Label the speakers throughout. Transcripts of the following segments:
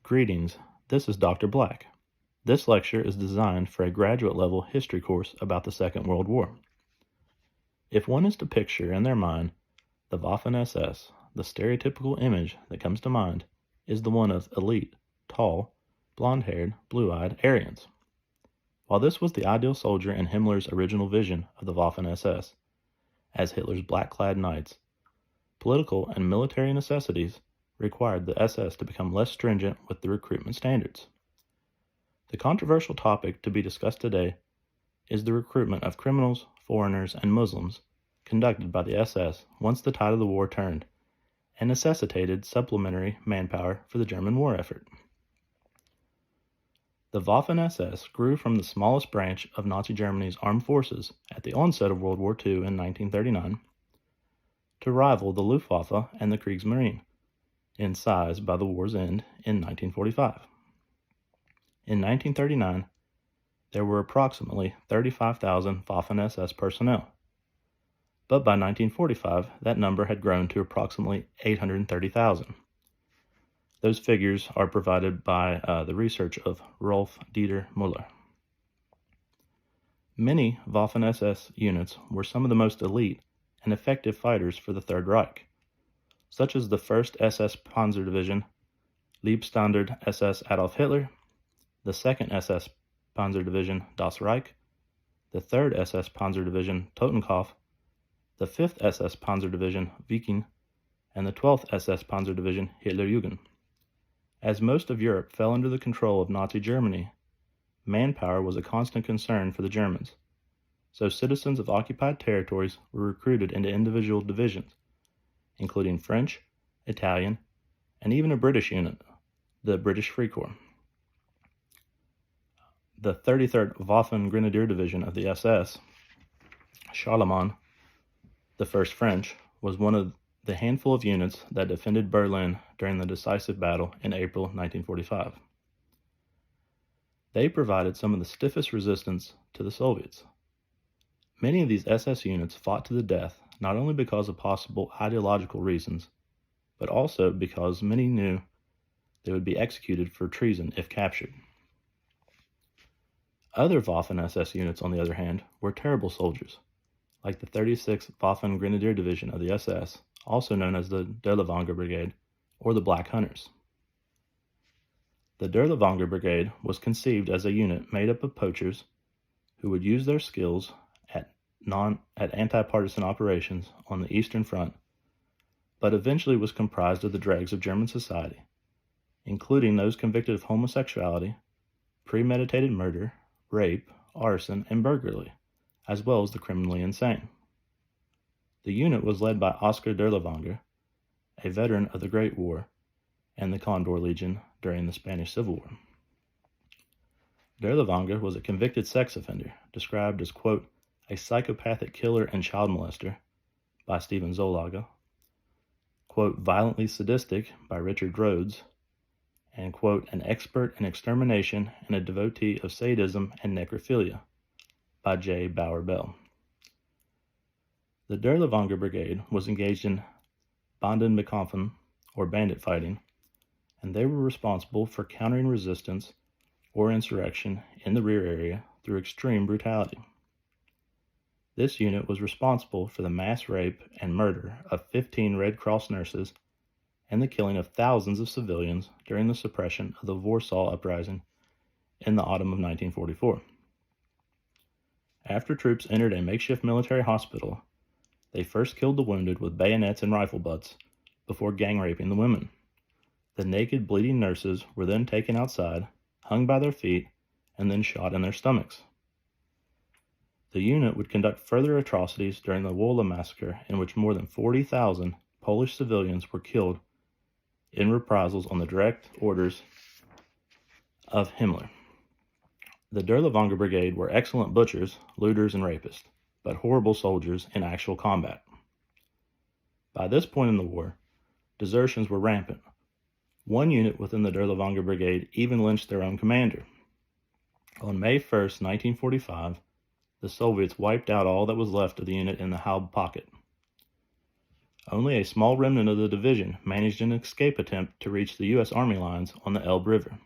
Speaker 1: Greetings, this is Dr. Black. This lecture is designed for a graduate-level history course about the Second World War. If one is to picture in their mind the Waffen-SS, the stereotypical image that comes to mind is the one of elite, tall, blonde-haired, blue-eyed Aryans. While this was the ideal soldier in Himmler's original vision of the Waffen-SS, as Hitler's black-clad knights, political and military necessities required the SS to become less stringent with the recruitment standards. The controversial topic to be discussed today is the recruitment of criminals, foreigners, and Muslims conducted by the SS once the tide of the war turned and necessitated supplementary manpower for the German war effort. The Waffen-SS grew from the smallest branch of Nazi Germany's armed forces at the onset of World War II in 1939 to rival the Luftwaffe and the Kriegsmarine in size by the war's end in 1945. In 1939, there were approximately 35,000 Waffen-SS personnel, but by 1945, that number had grown to approximately 830,000. Those figures are provided by the research of Rolf Dieter Müller. Many Waffen-SS units were some of the most elite and effective fighters for the Third Reich, such as the 1st SS Panzer Division, Leibstandard SS Adolf Hitler, the 2nd SS Panzer Division Das Reich, the 3rd SS Panzer Division Totenkopf, the 5th SS Panzer Division Viking, and the 12th SS Panzer Division Hitlerjugend. As most of Europe fell under the control of Nazi Germany, manpower was a constant concern for the Germans, so citizens of occupied territories were recruited into individual divisions, including French, Italian, and even a British unit, the British Free Corps. The 33rd Waffen Grenadier Division of the SS, Charlemagne, the 1st French, was one of the handful of units that defended Berlin during the decisive battle in April 1945. They provided some of the stiffest resistance to the Soviets. Many of these SS units fought to the death not only because of possible ideological reasons, but also because many knew they would be executed for treason if captured. Other Waffen-SS units, on the other hand, were terrible soldiers, like the 36th Waffen Grenadier Division of the SS, also known as the Dirlewanger Brigade, or the Black Hunters. The Dirlewanger Brigade was conceived as a unit made up of poachers who would use their skills at anti-partisan operations on the Eastern Front, but eventually was comprised of the dregs of German society, including those convicted of homosexuality, premeditated murder, rape, arson, and burglary, as well as the criminally insane. The unit was led by Oskar Dirlewanger, a veteran of the Great War and the Condor Legion during the Spanish Civil War. Dirlewanger was a convicted sex offender, described as, quote, a psychopathic killer and child molester by Stephen Zolaga, quote, violently sadistic by Richard Rhodes, and, quote, an expert in extermination and a devotee of sadism and necrophilia by J. Bauer Bell. The Dirlewanger Brigade was engaged in Bandenbekämpfung, or bandit fighting, and they were responsible for countering resistance or insurrection in the rear area through extreme brutality. This unit was responsible for the mass rape and murder of 15 Red Cross nurses and the killing of thousands of civilians during the suppression of the Warsaw Uprising in the autumn of 1944. After troops entered a makeshift military hospital, they first killed the wounded with bayonets and rifle butts before gang raping the women. The naked, bleeding nurses were then taken outside, hung by their feet, and then shot in their stomachs. The unit would conduct further atrocities during the Wola massacre, in which more than 40,000 Polish civilians were killed in reprisals on the direct orders of Himmler. The Dirlewanger Brigade were excellent butchers, looters, and rapists, but horrible soldiers in actual combat. By this point in the war, desertions were rampant. One unit within the Dirlewanger Brigade even lynched their own commander. On May 1, 1945, the Soviets wiped out all that was left of the unit in the Haube pocket. Only a small remnant of the division managed an escape attempt to reach the U.S. Army lines on the Elbe River.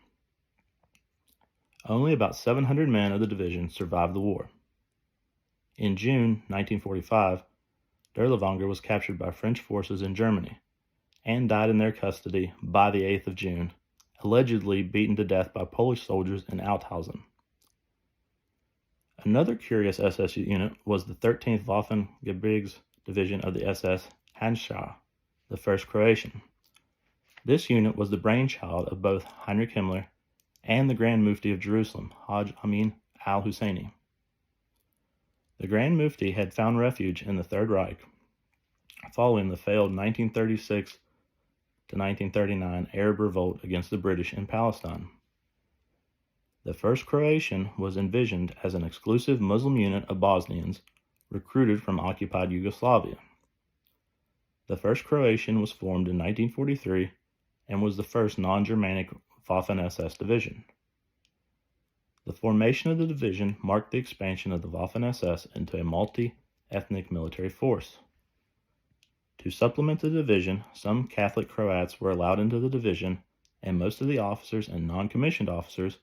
Speaker 1: Only about 700 men of the division survived the war. In June 1945, Dirlewanger was captured by French forces in Germany and died in their custody by the 8th of June, allegedly beaten to death by Polish soldiers in Althausen. Another curious SS unit was the 13th Waffen-SS Division of the SS Handschar, the 1st Croatian. This unit was the brainchild of both Heinrich Himmler and the Grand Mufti of Jerusalem, Hajj Amin al-Husseini. The Grand Mufti had found refuge in the Third Reich following the failed 1936 to 1939 Arab revolt against the British in Palestine. The 1st Croatian was envisioned as an exclusive Muslim unit of Bosnians recruited from occupied Yugoslavia. The 1st Croatian was formed in 1943 and was the first non-Germanic Waffen-SS division. The formation of the division marked the expansion of the Waffen-SS into a multi-ethnic military force. To supplement the division, some Catholic Croats were allowed into the division, and most of the officers and non-commissioned officers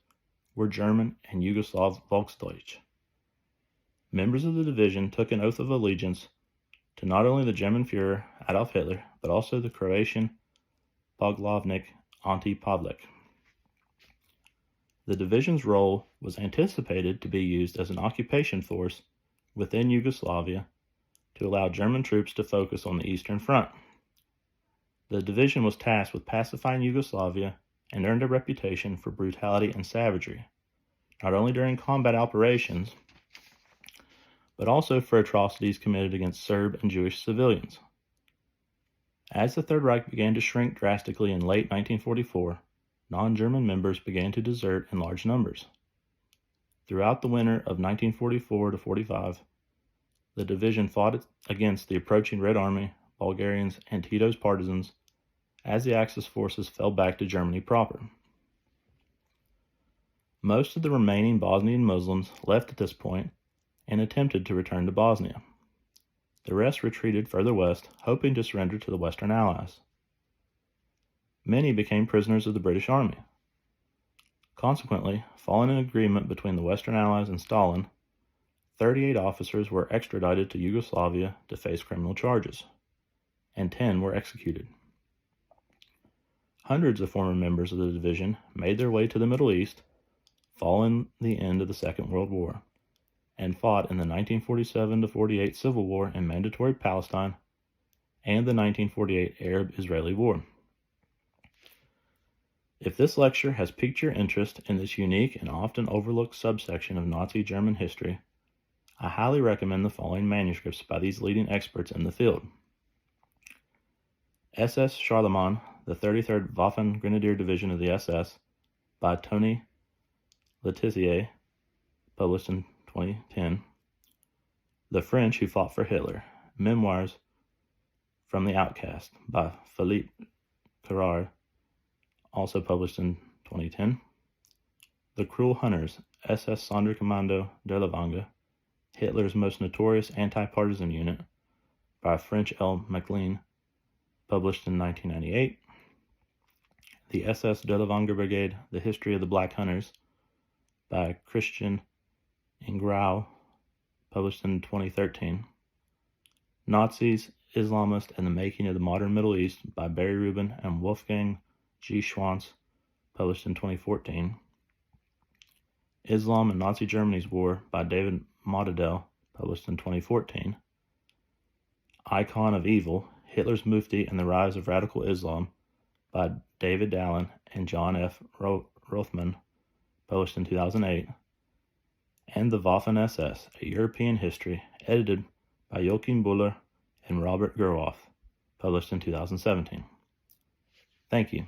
Speaker 1: were German and Yugoslav Volksdeutsch. Members of the division took an oath of allegiance to not only the German Führer Adolf Hitler, but also the Croatian Poglavnik Ante Pavlek. The division's role was anticipated to be used as an occupation force within Yugoslavia to allow German troops to focus on the Eastern Front. The division was tasked with pacifying Yugoslavia and earned a reputation for brutality and savagery, not only during combat operations, but also for atrocities committed against Serb and Jewish civilians. As the Third Reich began to shrink drastically in late 1944, non-German members began to desert in large numbers. Throughout the winter of 1944-45, the division fought against the approaching Red Army, Bulgarians, and Tito's partisans as the Axis forces fell back to Germany proper. Most of the remaining Bosnian Muslims left at this point and attempted to return to Bosnia. The rest retreated further west, hoping to surrender to the Western Allies. Many became prisoners of the British Army. Consequently, following an agreement between the Western Allies and Stalin, 38 officers were extradited to Yugoslavia to face criminal charges, and 10 were executed. Hundreds of former members of the division made their way to the Middle East following the end of the Second World War, and fought in the 1947-48 Civil War in Mandatory Palestine and the 1948 Arab-Israeli War. If this lecture has piqued your interest in this unique and often overlooked subsection of Nazi German history, I highly recommend the following manuscripts by these leading experts in the field. SS Charlemagne, the 33rd Waffen Grenadier Division of the SS, by Tony Letizier, published in 2010. The French Who Fought for Hitler, Memoirs from the Outcast, by Philippe Carrard, also published in 2010. The Cruel Hunters, SS Sonderkommando Dirlewanger, Hitler's Most Notorious Anti-Partisan Unit, by French L. MacLean, published in 1998. The SS Dirlewanger Brigade, The History of the Black Hunters, by Christian Ingrao, published in 2013. Nazis, Islamists, and the Making of the Modern Middle East, by Barry Rubin and Wolfgang G. Schwanz, published in 2014. Islam and Nazi Germany's War, by David Mottadel, published in 2014. Icon of Evil, Hitler's Mufti and the Rise of Radical Islam, by David Dallin and John F. Rothman, published in 2008. And the Waffen-SS, A European History, edited by Joachim Buller and Robert Gerhoff, published in 2017. Thank you.